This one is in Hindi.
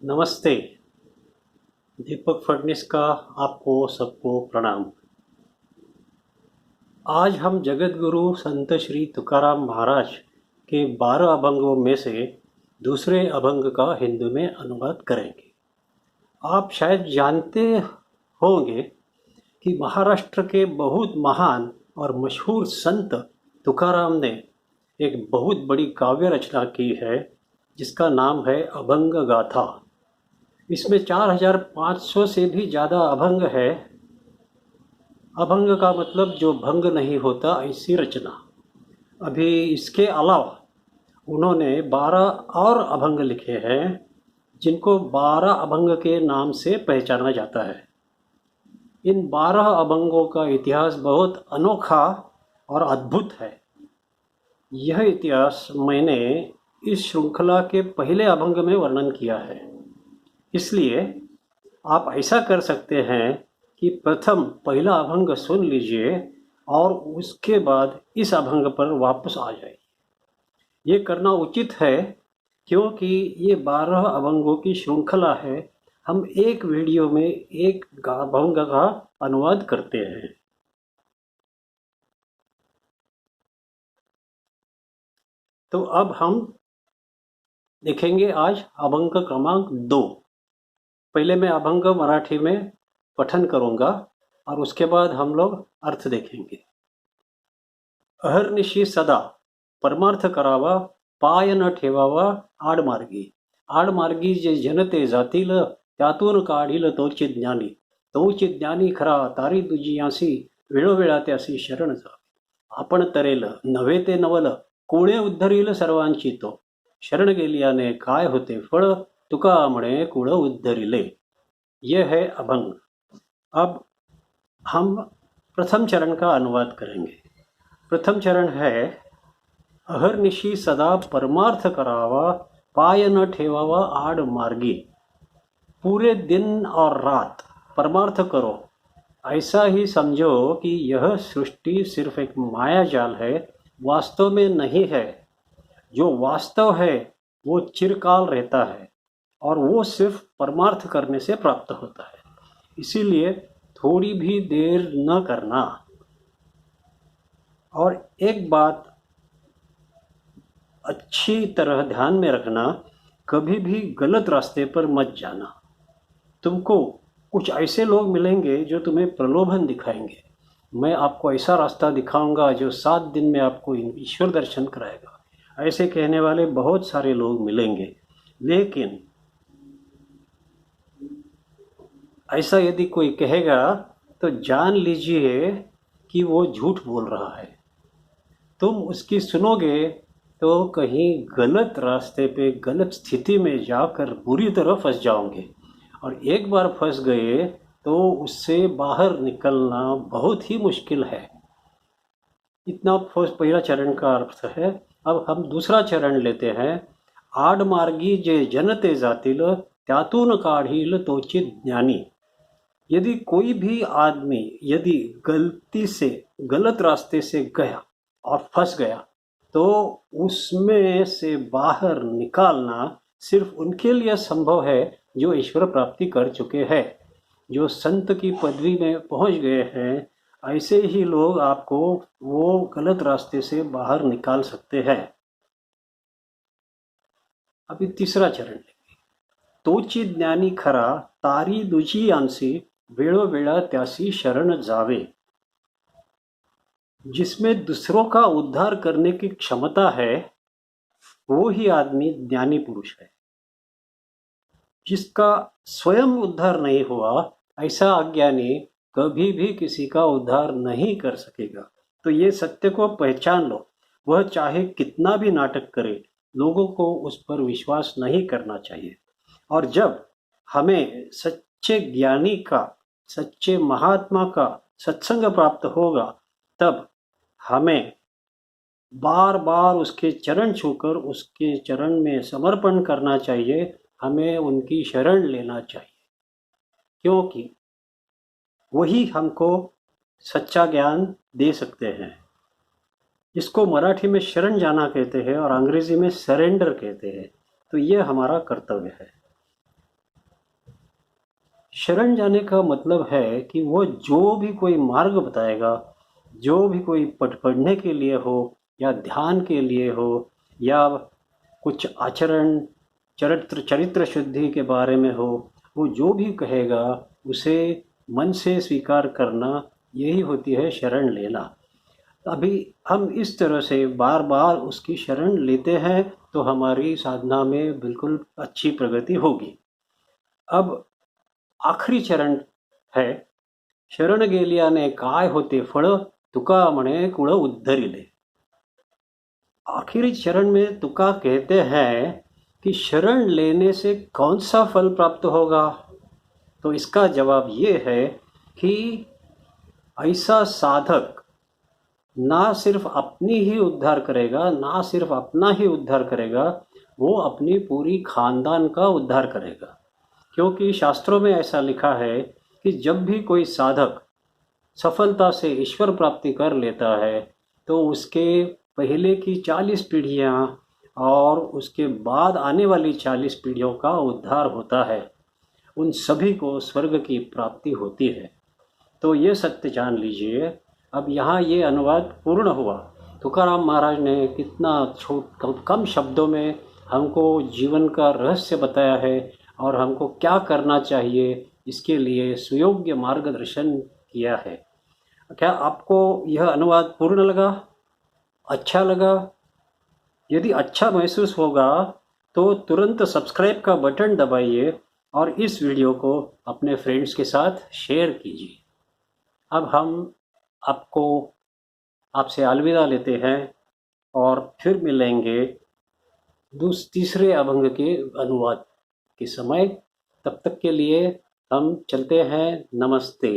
नमस्ते। दीपक फडणीस का आपको सबको प्रणाम। आज हम जगत गुरु संत श्री तुकाराम महाराज के 12 अभंगों में से दूसरे अभंग का हिंदी में अनुवाद करेंगे। आप शायद जानते होंगे कि महाराष्ट्र के बहुत महान और मशहूर संत तुकाराम ने एक बहुत बड़ी काव्य रचना की है जिसका नाम है अभंग गाथा। इसमें 4500 से भी ज़्यादा अभंग है। अभंग का मतलब जो भंग नहीं होता ऐसी रचना। अभी इसके अलावा उन्होंने 12 और अभंग लिखे हैं जिनको 12 अभंग के नाम से पहचाना जाता है। इन 12 अभंगों का इतिहास बहुत अनोखा और अद्भुत है। यह इतिहास मैंने इस श्रृंखला के पहले अभंग में वर्णन किया है। इसलिए आप ऐसा कर सकते हैं कि प्रथम पहला अभंग सुन लीजिए और उसके बाद इस अभंग पर वापस आ जाइए। ये करना उचित है क्योंकि ये 12 अभंगों की श्रृंखला है। हम एक वीडियो में एक अभंग का अनुवाद करते हैं। तो अब हम देखेंगे आज अभंग क्रमांक 2। पहले मैं अभंग मराठी में पठन करूंगा और उसके बाद हम लोग अर्थ देखेंगे। अहर्निशी सदा परमार्थ करावा, पाय न ठेवावा आडमार्गी। आडमार्गी जे जनते जातील, त्यातून काढील तोची ज्ञानी। तोची ज्ञानी खरा तारी दुजियासी, वेळोवेळा त्यासी शरण जा। आपण तरेल नव्हे ते नवल, कोणे उद्धरील सर्वांची तो। शरण गेलियाने काय होते फळ, तुका म्हणे कुळ उद्धरिले। यह है अभंग। अब हम प्रथम चरण का अनुवाद करेंगे। प्रथम चरण है अहर्निशी सदा परमार्थ करावा, पाय न ठेवावा आड मार्गी। पूरे दिन और रात परमार्थ करो। ऐसा ही समझो कि यह सृष्टि सिर्फ एक माया जाल है, वास्तव में नहीं है। जो वास्तव है वो चिरकाल रहता है और वो सिर्फ परमार्थ करने से प्राप्त होता है। इसीलिए थोड़ी भी देर न करना। और एक बात अच्छी तरह ध्यान में रखना, कभी भी गलत रास्ते पर मत जाना। तुमको कुछ ऐसे लोग मिलेंगे जो तुम्हें प्रलोभन दिखाएंगे। मैं आपको ऐसा रास्ता दिखाऊंगा जो 7 दिन में आपको ईश्वर दर्शन कराएगा। ऐसे कहने वाले बहुत सारे लोग मिलेंगे, लेकिन ऐसा यदि कोई कहेगा तो जान लीजिए कि वो झूठ बोल रहा है। तुम उसकी सुनोगे तो कहीं गलत रास्ते पे गलत स्थिति में जाकर बुरी तरह फंस जाओगे और एक बार फंस गए तो उससे बाहर निकलना बहुत ही मुश्किल है। इतना पहला चरण का अर्थ है। अब हम दूसरा चरण लेते हैं। आडमार्गी जे जनते जातील, त्यातून काढील तोची ज्ञानी। यदि कोई भी आदमी यदि गलती से गलत रास्ते से गया और फंस गया तो उसमें से बाहर निकालना सिर्फ उनके लिए संभव है जो ईश्वर प्राप्ति कर चुके हैं, जो संत की पदवी में पहुंच गए हैं। ऐसे ही लोग आपको वो गलत रास्ते से बाहर निकाल सकते हैं। अभी तीसरा चरण लेंगे। तोची ज्ञानी खरा तारी दुजी यांसी, वेळोवेळा त्यासी शरण जावे। जिसमें दूसरों का उद्धार करने की क्षमता है वो ही आदमी ज्ञानी पुरुष है। जिसका स्वयं उद्धार नहीं हुआ ऐसा अज्ञानी कभी भी किसी का उद्धार नहीं कर सकेगा। तो ये सत्य को पहचान लो। वह चाहे कितना भी नाटक करे, लोगों को उस पर विश्वास नहीं करना चाहिए। और जब हमें सच्चे ज्ञानी का, सच्चे महात्मा का सत्संग प्राप्त होगा तब हमें बार बार उसके चरण छूकर उसके चरण में समर्पण करना चाहिए। हमें उनकी शरण लेना चाहिए क्योंकि वही हमको सच्चा ज्ञान दे सकते हैं। इसको मराठी में शरण जाना कहते हैं और अंग्रेजी में सरेंडर कहते हैं। तो ये हमारा कर्तव्य है। शरण जाने का मतलब है कि वो जो भी कोई मार्ग बताएगा, जो भी कोई पढ़ने के लिए हो या ध्यान के लिए हो या कुछ आचरण चरित्र शुद्धि के बारे में हो, वो जो भी कहेगा उसे मन से स्वीकार करना, यही होती है शरण लेना। अभी हम इस तरह से बार बार उसकी शरण लेते हैं तो हमारी साधना में बिल्कुल अच्छी प्रगति होगी। अब आखरी चरण है, शरण गेल्याने काय होते फळ, तुका म्हणे कुळ उद्धरिले। आखिरी चरण में तुका कहते हैं कि शरण लेने से कौन सा फल प्राप्त होगा। तो इसका जवाब ये है कि ऐसा साधक ना सिर्फ अपनी ही उद्धार करेगा, ना सिर्फ अपना ही उद्धार करेगा, वो अपनी पूरी खानदान का उद्धार करेगा। क्योंकि शास्त्रों में ऐसा लिखा है कि जब भी कोई साधक सफलता से ईश्वर प्राप्ति कर लेता है तो उसके पहले की 40 पीढ़ियाँ और उसके बाद आने वाली 40 पीढ़ियों का उद्धार होता है, उन सभी को स्वर्ग की प्राप्ति होती है। तो ये सत्य जान लीजिए। अब यहाँ ये अनुवाद पूर्ण हुआ। तुकाराम महाराज ने कितना कम शब्दों में हमको जीवन का रहस्य बताया है और हमको क्या करना चाहिए इसके लिए सुयोग्य मार्गदर्शन किया है। क्या आपको यह अनुवाद पूर्ण लगा, अच्छा लगा? यदि अच्छा महसूस होगा तो तुरंत सब्सक्राइब का बटन दबाइए और इस वीडियो को अपने फ्रेंड्स के साथ शेयर कीजिए। अब हम आपको आपसे अलविदा लेते हैं और फिर मिलेंगे तीसरे अभंग के अनुवाद के समय। तब तक के लिए हम चलते हैं। नमस्ते।